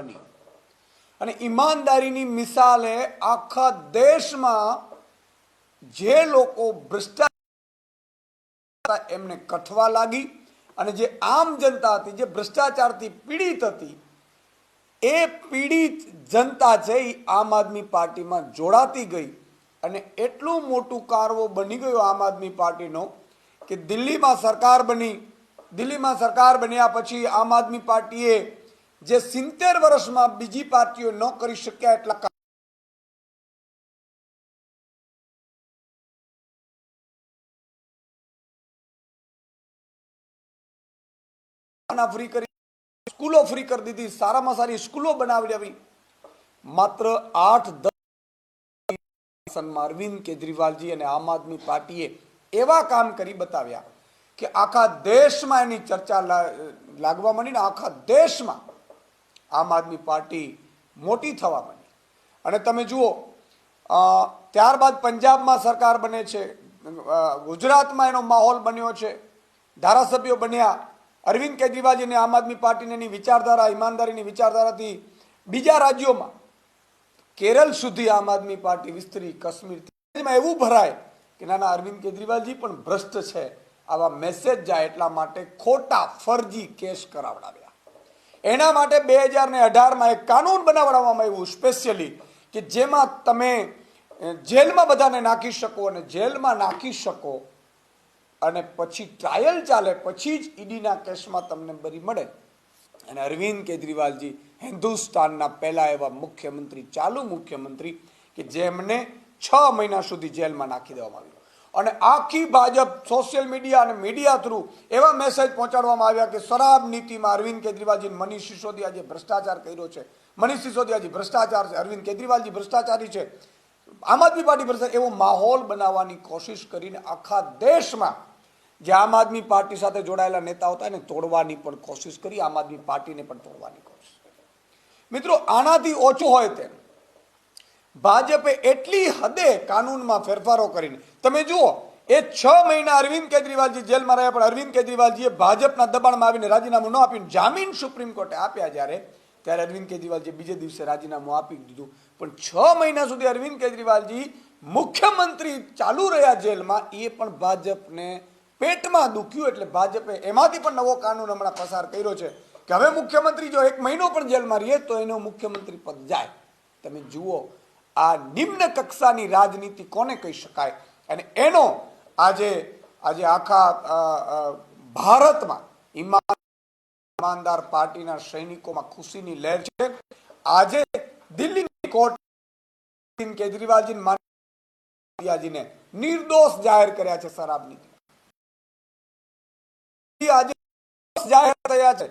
અને ઈમાનદારીની મિસાલે આખા દેશમાં જે લોકો ભ્રષ્ટાચાર એમને કઠવા લાગી અને જે આમ જનતા હતી જે ભ્રષ્ટાચારથી પીડિત હતી એ પીડિત જનતા છે એ આમ આદમી પાર્ટીમાં જોડાતી ગઈ અને એટલું મોટું કારવો બની ગયો આમ આદમી પાર્ટીનો કે દિલ્હીમાં સરકાર બન્યા પછી આમ આદમી પાર્ટીએ જે 70 વર્ષમાં બીજી પાર્ટીઓ ન કરી શક્યા એટલા ફ્રી કરી, સ્કૂલો ફ્રી કરી દીધી, સારામાં સારી સ્કૂલો બનાવી, માત્ર 8-10 અરવિંદ કેજરીવાલજી અને આમ આદમી પાર્ટીએ એવા કામ કરી બતાવ્યા કે આખા દેશમાં એની ચર્ચા લાગવા માંડી ને આખા દેશમાં આમ આદમી પાર્ટી મોટી થવા માંડી. અને તમે જુઓ ત્યારબાદ પંજાબમાં સરકાર બને છે, ગુજરાતમાં એનો માહોલ બન્યો છે, ધારાસભ્યો બન્યા. અરવિંદ કેજરીવાલજીને આમ આદમી પાર્ટીની એની વિચારધારા ઈમાનદારીની વિચારધારાથી બીજા રાજ્યોમાં કેરળ સુધી આમ આદમી પાર્ટી વિસ્તરી, કાશ્મીરથી એવું ભરાય કે નાના અરવિંદ કેજરીવાલજી પણ ભ્રષ્ટ છે આવા મેસેજ જાય એટલા માટે ખોટા ફરજી કેસ કરાવડાવ્યા. એના માટે 2018માં એક કાનૂન બનાવવામાં આવ્યું સ્પેશિયલી કે જેમાં તમે જેલમાં બધાને નાખી શકો અને જેલમાં નાખી શકો અને પછી ટ્રાયલ ચાલે પછી જ ઈડીના કેસમાં તમને બરી મળે. અને અરવિંદ કેજરીવાલજી હિન્દુસ્તાનના પહેલા એવા મુખ્યમંત્રી, ચાલુ મુખ્યમંત્રી કે જેમને 6 મહિના સુધી જેલમાં નાખી દેવામાં આવ્યું. અને આખી ભાજપ સોશિયલ મીડિયા અને મીડિયા થ્રુ એવા મેસેજ પહોંચાડવામાં આવ્યા કે શરાબ નીતિમાં અરવિંદ કેજરીવાલજી, મનીષ સિસોદિયા જે ભ્રષ્ટાચાર કર્યો છે, મનીષ સિસોદિયાજી ભ્રષ્ટાચાર છે, અરવિંદ કેજરીવાલજી ભ્રષ્ટાચારી છે, આમ આદમી પાર્ટી ભ્રષ્ટાચાર, એવો માહોલ બનાવવાની કોશિશ કરીને આખા દેશમાં જે આમ આદમી પાર્ટી સાથે જોડાયેલા નેતાઓ હતા એને તોડવાની પણ કોશિશ કરી, આમ આદમી પાર્ટીને પણ તોડવાની કોશિશ કરી. મિત્રો, આનાથી ઓછું હોય તેમ ભાજપે એટલી હદે કાનૂનમાં ફેરફારો કરીને, તમે જુઓ એ 6 મહિના અરવિંદ કેજરીવાલજી જેલમાં રહ્યા, પણ અરવિંદ કેજરીવાલજીએ ભાજપના દબાણમાં આવીને રાજીનામું ન આપીને જામીન સુપ્રીમ કોર્ટે આપ્યા. ત્યારે અરવિંદ કેજરીવાલજી બીજે દિવસે રાજીનામું આપી દીધું. પણ 6 મહિના સુધી અરવિંદ કેજરીવાલજી મુખ્યમંત્રી ચાલુ રહ્યા જેલમાં, એ પણ ભાજપને પેટમાં દુખ્યું. એટલે ભાજપે એમાંથી પણ નવો કાનૂન હમણાં પસાર કર્યો છે કે હવે મુખ્યમંત્રી જો 1 મહિનો પણ જેલમાં રહે તો એનો મુખ્યમંત્રી પદ જાય. તમે જુઓ આ નિમ્ન કક્ષાની રાજનીતિ કોને કહી શકાય. અને એનો આજે આખા ભારતમાં ઈમાનદાર પાર્ટીના સૈનિકોમાં ખુશીની લહેર છે. આજે દિલ્હીની કોર્ટ કેજરીવાલજીને નિર્દોષ જાહેર કર્યા છે શરાબ નીતિ. આજે જાહેર થયા છે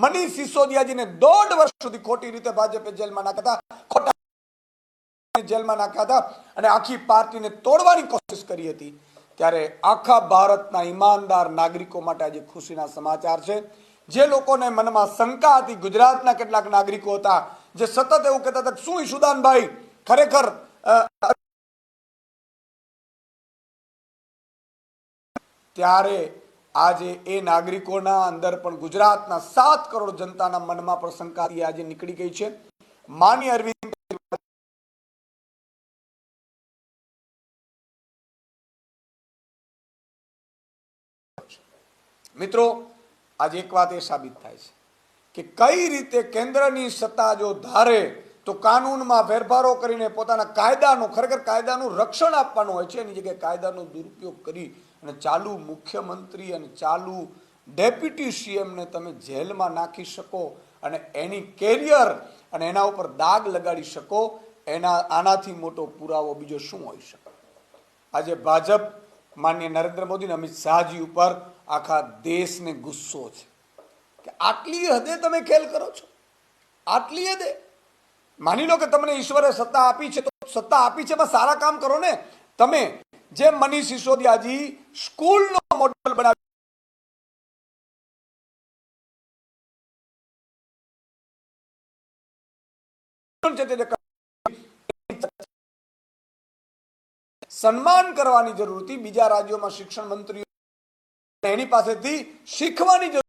મનીષ સિસોદિયાજીને 1.5 વર્ષ સુધી ખોટી રીતે ભાજપે જેલમાં નાખ્યા હતા, ખોટા જેલમાં નાખ્યા હતા અને આખી પાર્ટીને તોડવાની કોશિશ કરી હતી. ત્યારે આખા ભારતના ઈમાનદાર નાગરિકો માટે આજે ખુશીના સમાચાર છે. જે લોકોને મનમાં શંકા હતી, ગુજરાતના કેટલાક નાગરિકો હતા જે સતત એવું કહેતા હતા શું ઈશુદાનભાઈ ખરેખર ત્યારે આજે એ નાગરિકોના અંદર પણ ગુજરાતના 7 કરોડ જનતાના મનમાં પણ શંકા આજે નીકળી ગઈ છે. માનનીય અરવિંદ મિત્રો, આજે એક વાત એ સાબિત થાય છે કે કઈ રીતે કેન્દ્રની સત્તા જો ધારે તો કાનૂનમાં ફેરફારો કરીને પોતાના કાયદાનું, ખરેખર કાયદાનું રક્ષણ આપવાનું હોય છે, એની જગ્યાએ કાયદાનો દુરુપયોગ કરી અને ચાલુ મુખ્યમંત્રી અને ચાલુ ડેપ્યુટી સીએમને તમે જેલમાં નાખી શકો અને એની કેરિયર અને એના ઉપર દાગ લગાડી શકો. આનાથી મોટો પુરાવો બીજો શું હોઈ શકે. આજે ભાજપ માનનીય નરેન્દ્ર મોદી અને અમિત શાહજી ઉપર આખા દેશને ગુસ્સો છે કે આટલી હદે તમે ખેલ કરો છો, આટલી હદે. માની લો કે તમને ઈશ્વરે સત્તા આપી છે તો સત્તા આપી છે એમાં સારા કામ કરો ને. તમે જેમ મનીષ સિસોદિયાજી સ્કૂલનો મોડેલ બનાવી સન્માન કરવાની જરૂર હતી. બીજા રાજ્યોમાં શિક્ષણ મંત્રીઓ એની પાસેથી શીખવાની જરૂર